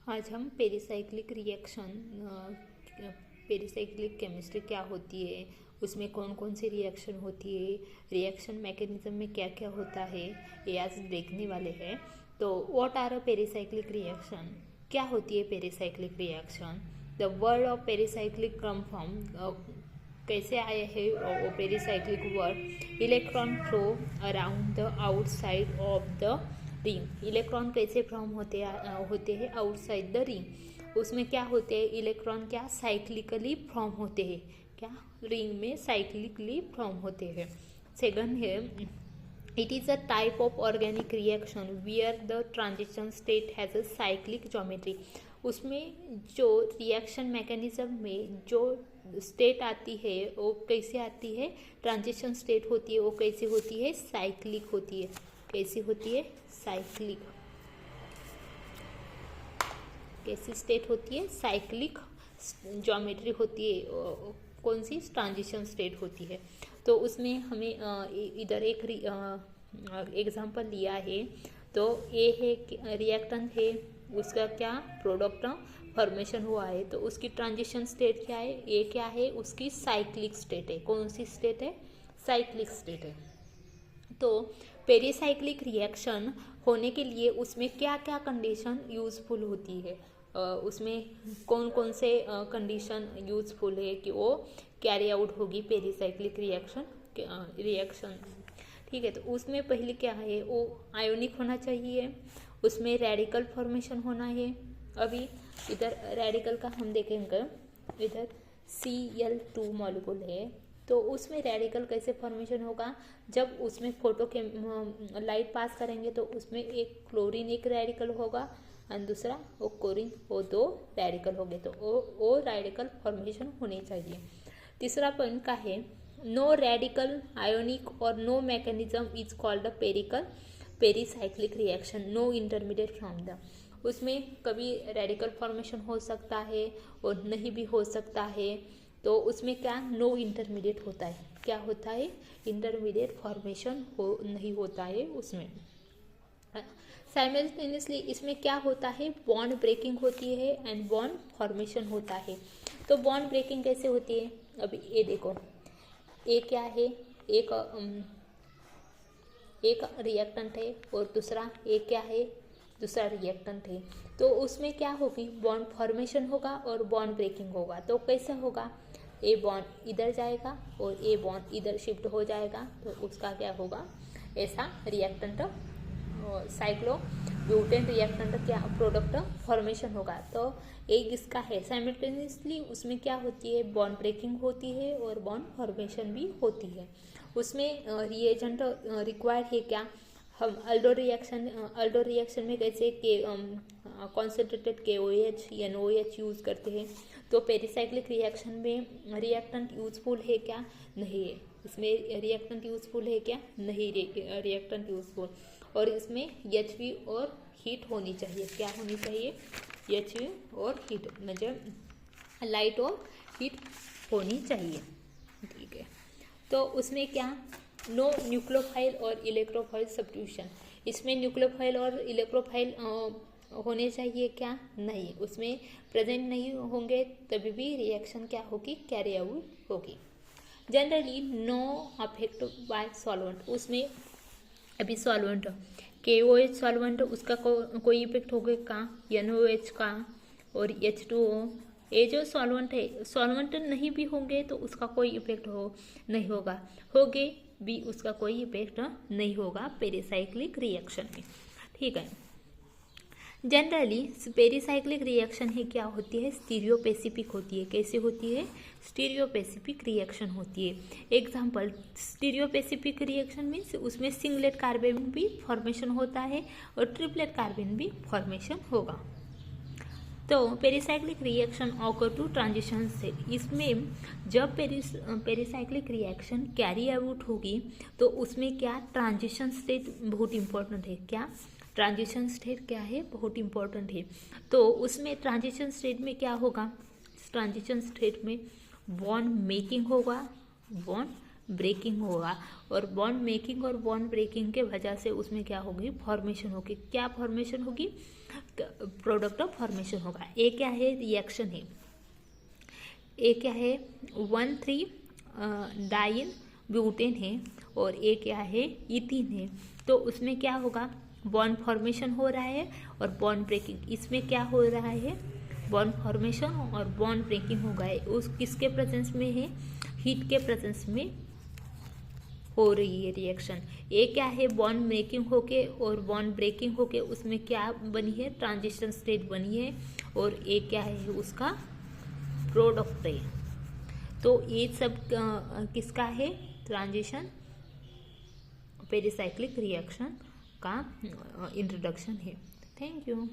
आज हम pericyclic reaction pericyclic chemistry क्या होती है, उसमें कौन कौन सी रिएक्शन होती है, रिएक्शन मैकेनिज्म में क्या क्या होता है, ये आज देखने वाले हैं। तो what are a pericyclic reaction, क्या होती है pericyclic reaction. The word of pericyclic come from, कैसे आए हैं वो pericyclic word. Electron flow around the outside of the ring, electron कैसे फॉर्म होते हैं आउटसाइड द रिंग। उसमें क्या होते हैं इलेक्ट्रॉन, क्या साइक्लिकली फॉर्म होते हैं, क्या रिंग में साइक्लिकली फॉर्म होते हैं। सेकंड है it is a type of organic reaction wear the transition state has a cyclic geometry. उसमें जो रिएक्शन मैकेनिज्म में जो स्टेट आती है वो कैसे आती है, ट्रांजिशन स्टेट होती है वो कैसे होती है, साइक्लिक होती है। कैसी होती है, साइक्लिक। कैसी स्टेट होती है, साइक्लिक ज्योमेट्री होती है। कौन सी, ट्रांजिशन स्टेट होती है। तो उसमें हमें इधर एक एग्जांपल लिया है। तो ए है रिएक्टेंट है, उसका क्या प्रोडक्ट फॉर्मेशन हुआ है, तो उसकी ट्रांजिशन स्टेट क्या है, ए क्या है, उसकी साइक्लिक स्टेट है। कौन सी स्टेट है, साइक्लिक स्टेट है। तो पेरिसाइक्लिक रिएक्शन होने के लिए उसमें क्या क्या कंडीशन यूजफुल होती है, उसमें कौन कौन से कंडीशन यूजफुल है कि वो कैरी आउट होगी पेरिसाइक्लिक रिएक्शन। ठीक है, तो उसमें पहले क्या है, वो आयोनिक होना चाहिए, उसमें रेडिकल फॉर्मेशन होना है। अभी इधर रेडिकल का हम देखेंगे, इधर Cl2 मॉलिक्यूल है, तो उसमें रेडिकल कैसे फॉर्मेशन होगा, जब उसमें फोटो के लाइट पास करेंगे तो उसमें एक क्लोरीन एक रेडिकल होगा और दूसरा वो क्लोरीन, वो दो रेडिकल हो गए, तो वो रेडिकल फॉर्मेशन होनी चाहिए। तीसरा पॉइंट का है नो रेडिकल आयोनिक और no mechanism is called a pericyclic reaction, no intermediate from the. उसमें कभी रेडिकल फॉर्मेशन हो सकता है और नहीं भी हो सकता है, तो उसमें क्या नो इंटरमीडिएट होता है, क्या होता है, इंटरमीडिएट फॉर्मेशन नहीं होता है उसमें। साइमल्टेनियसली इसमें क्या होता है, बॉन्ड ब्रेकिंग होती है एंड बॉन्ड फॉर्मेशन होता है। तो बॉन्ड ब्रेकिंग कैसे होती है, अभी ये देखो, ए क्या है, एक रिएक्टेंट है और दूसरा ए क्या है, दूसरा रिएक्टेंट है। तो उसमें क्या होगी, बॉन्ड फॉर्मेशन होगा और बॉन्ड ब्रेकिंग होगा। तो कैसे होगा, ए बॉन्ड इधर जाएगा और ए बॉन्ड इधर शिफ्ट हो जाएगा, तो उसका क्या होगा, ऐसा रिएक्टेंट साइक्लोब्यूटेन रिएक्टेंट क्या प्रोडक्ट फॉर्मेशन होगा। तो एक इसका है साइमल्टेनियसली, उसमें क्या होती है, बॉन्ड ब्रेकिंग होती है और बॉन्ड फॉर्मेशन भी होती है। उसमें रिएजेंट रिक्वायर्ड है क्या, हम अल्डो रिएक्शन में कैसे के कॉन्सेंट्रेटेड KOH NOH यूज़ करते हैं, तो पेरिसाइक्लिक रिएक्शन में रिएक्टेंट यूजफुल है क्या, नहीं है। इसमें रिएक्टेंट यूजफुल है क्या, नहीं रिएक्टेंट यूजफुल। और इसमें HV और हीट होनी चाहिए, क्या होनी चाहिए, HV और हीट, मतलब लाइट और हीट होनी चाहिए। ठीक है, तो उसमें क्या नो न्यूक्लियोफाइल और इलेक्ट्रोफाइल सब्स्टिट्यूशन, इसमें न्यूक्लियोफाइल और इलेक्ट्रोफाइल होने चाहिए क्या, नहीं, उसमें प्रेजेंट नहीं होंगे तभी भी रिएक्शन क्या होगी, कैरी आउट होगी। Generally no affect by solvent, उसमें अभी सॉल्वेंट KOH सॉल्वेंट, उसका कोई इफेक्ट होगा का, NOH का और H2O, ये जो सॉल्वेंट है, सॉल्वेंट नहीं भी होंगे तो उसका कोई इफेक्ट नहीं होगा, होगे भी उसका कोई इफेक्ट नहीं होगा पेरिसाइक्लिक रिएक्शन में। ठीक है, जनरली पेरिसाइक्लिक रिएक्शन ही क्या होती है, स्टीरियोपेसिफिक होती है। कैसे होती है, स्टीरियोपेसिफिक रिएक्शन होती है। एग्जांपल, स्टीरियोपेसिफिक रिएक्शन मीन्स उसमें सिंगलेट कार्बन भी फॉर्मेशन होता है और ट्रिपलेट कार्बन भी फॉर्मेशन होगा। तो pericyclic reaction occur to transition state, इसमें जब पेरिसाइक्लिक रिएक्शन कैरी आउट होगी तो उसमें क्या ट्रांजिशन स्टेट बहुत इंपॉर्टेंट है, क्या ट्रांजिशन स्टेट क्या है, बहुत इंपॉर्टेंट है। तो उसमें ट्रांजिशन स्टेट में क्या होगा, ट्रांजिशन स्टेट में बॉन्ड मेकिंग होगा, बॉन्ड ब्रेकिंग होगा, और बॉन्ड मेकिंग और बॉन्ड ब्रेकिंग के वजह से उसमें क्या होगी, फॉर्मेशन होगी। क्या फॉर्मेशन होगी, प्रोडक्ट ऑफ फॉर्मेशन होगा। ए क्या है, रिएक्शन है। ए क्या है, 1,3 डाइन ब्यूटेन है और ए क्या है, इथीन है। तो उसमें क्या होगा, बॉन्ड फॉर्मेशन हो रहा है और बॉन्ड ब्रेकिंग। इसमें क्या हो रहा है, बॉन्ड फॉर्मेशन और बॉन्ड ब्रेकिंग होगा। उस किसके प्रेजेंस में है, हीट के प्रेजेंस में हो रही है रिएक्शन। ए क्या है, बॉन्ड मेकिंग होके और बॉन्ड ब्रेकिंग होके उसमें क्या बनी है, ट्रांजिशन स्टेट बनी है। और ए क्या है, उसका प्रोडक्ट है। तो ये सब किसका है, ट्रांजिशन पेरिसाइक्लिक रिएक्शन का इंट्रोडक्शन है। Thank you.